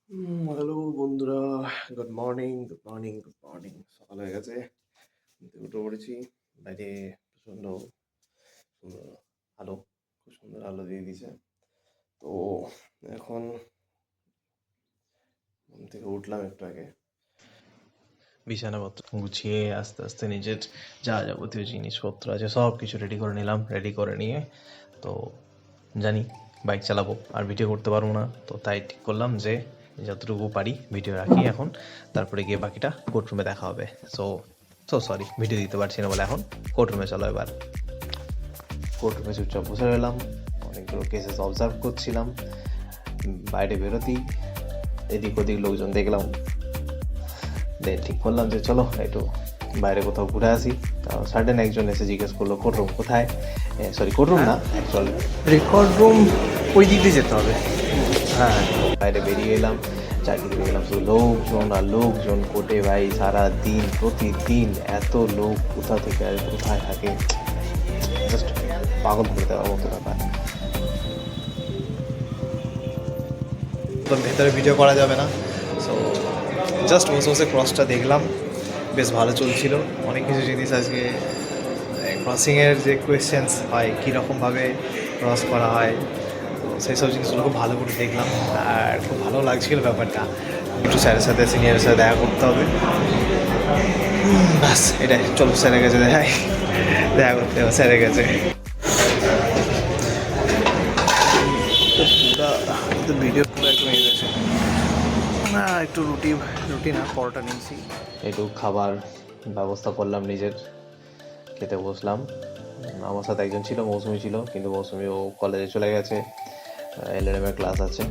Hello বন্ধুরা, good morning, good morning, good morning. সকাল হয়ে গেছে, ঘুম থেকে উঠে পড়েছি। বাইরে প্রচণ্ড সুন্দর আলো, খুব সুন্দর আলো দিয়ে দিয়েছে। তো এখন ঘুম থেকে উঠলাম একটু আগে। বিছানাপত্র গুছিয়ে আস্তে আস্তে নিজের যা যাবতীয় জিনিসপত্র আছে সব কিছু রেডি করে নিলাম। রেডি করে নিয়ে তো জানি বাইক চালাবো, আর ভিডিও করতে পারবো না। তো তাই ঠিক করলাম যে যতটুকু পারি ভিডিও রাখি এখন, তারপরে গিয়ে বাকিটা কোর্টরুমে দেখা হবে। সরি, ভিডিও দিতে পারছি না বলে এখন কোর্টরুমে চলো। এবার কোর্টরুমে চুপচাপ বসে রইলাম, অনেকগুলো কেসেস অবজার্ভ করছিলাম। বাইরে বেরোতেই এদিক ওদিক লোকজন দেখলাম, ঠিক করলাম যে চলো একটু বাইরে কোথাও ঘুরে আসি। সাডেন একজন এসে জিজ্ঞেস করলো কোর্টরুম কোথায়। কোর্টরুম না, অ্যাকচুয়ালি রেকর্ড রুম ওই দিক দিয়ে যেতে হবে। হ্যাঁ, বাইরে বেরিয়ে এলাম, চারদিকে গেলাম শুধু লোকজন আর লোকজন। কোর্টে ভাই সারা দিন প্রতিদিন এত লোক, কোথা থেকে আর কোথায় থাকে, জাস্ট পাগল করে দেওয়ার মতো ব্যাপার। ভেতরে ভিডিও করা যাবে না, সো জাস্ট বসে বসে ক্রসটা দেখলাম, বেশ ভালো চলছিল। অনেক কিছু জিনিস আজকে ক্রসিংয়ের যে কোয়েশ্চেন্স হয়, কীরকমভাবে ক্রস করা হয়, তো সেই সব জিনিসগুলো খুব ভালো করে দেখলাম আর খুব ভালো লাগছিল ব্যাপারটা। একটু স্যারের সাথে সিনিয়রের সাথে দেখা করতে হবে, ব্যাস এটাই। চলো স্যারের কাছে দেখা করতে হবে স্যারের কাছে। ভিডিও পুরো একটু হয়ে গেছে না, একটু রুটি না পরোটা নিয়েছি। একটু খাবার ব্যবস্থা করলাম নিজের, খেতে বসলাম। আমার সাথে একজন ছিল, মৌসুমি ছিল, কিন্তু মৌসুমি ও কলেজে চলে গেছে, এলএলএমের ক্লাস আছে।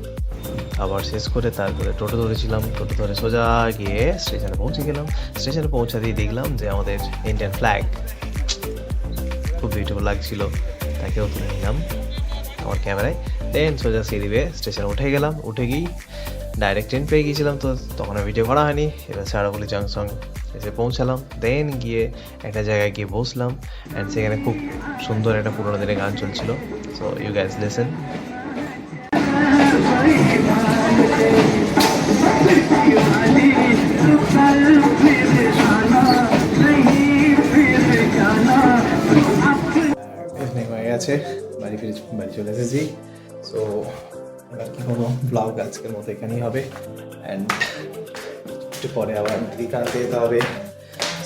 আবার শেষ করে তারপরে টোটো ধরেছিলাম, টোটো ধরে সোজা গিয়ে স্টেশনে পৌঁছে গেলাম। স্টেশনে পৌঁছাতেই দেখলাম যে আমাদের ইন্ডিয়ান ফ্ল্যাগ খুব বিউটিফুল লাগছিল, তাকেও তুলে নিলাম আমার ক্যামেরায়। দেন সোজা সিঁড়ি বেয়ে স্টেশনে উঠে গেলাম। উঠে গিয়ে ডাইরেক্ট ট্রেন পেয়ে গিয়েছিলাম, তো তখন আর ভিডিও করা হয়নি। এবার সারাবলি জংশন এসে পৌঁছালাম। দেন গিয়ে একটা জায়গায় গিয়ে বসলাম, অ্যান্ড সেখানে খুব সুন্দর একটা পুরোনো দিনের গান চলছিল। So you guys listen. Evening হয়ে গেছে, বাড়ি চলে এসেছি। সো এবার কী করবো, ব্লগ আজকের মতো এখানেই হবে, অ্যান্ড একটু পরে আবার বিকাল যেতে হবে।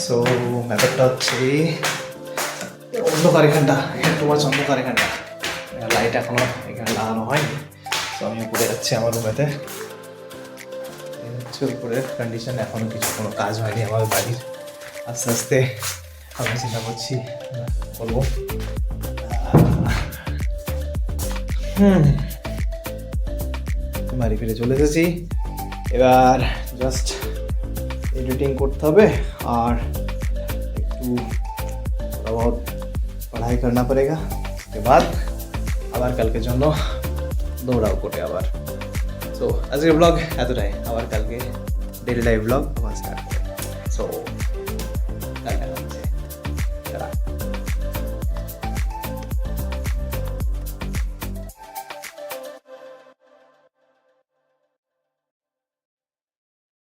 সো ব্যাপারটা হচ্ছে অন্ধকার, এখানটা একটু মাছ অন্ধকার, এখানটা লাইট এখনও এখানে লাগানো হয়নি। তো আমি উপরে যাচ্ছি আমার রুমেতে। হচ্ছে উপরের কন্ডিশন, এখনও কোনো কাজ হয়নি আমার বাড়ির। আস্তে আস্তে আমি চিন্তা করছি বলবো। বাড়ি ফিরে চলে এসেছি, এবার জাস্ট এডিটিং করতে হবে আর একটু बहुत पढ़ाई करना पड़ेगा। उसके बाद আবার কালকের জন্য দৌড়াও কোটে আবার। সো আজকের ব্লগ এতটাই, আবার কালকে ডেলি লাইভ ব্লগ আবার স্টার্ট হবে। So tata.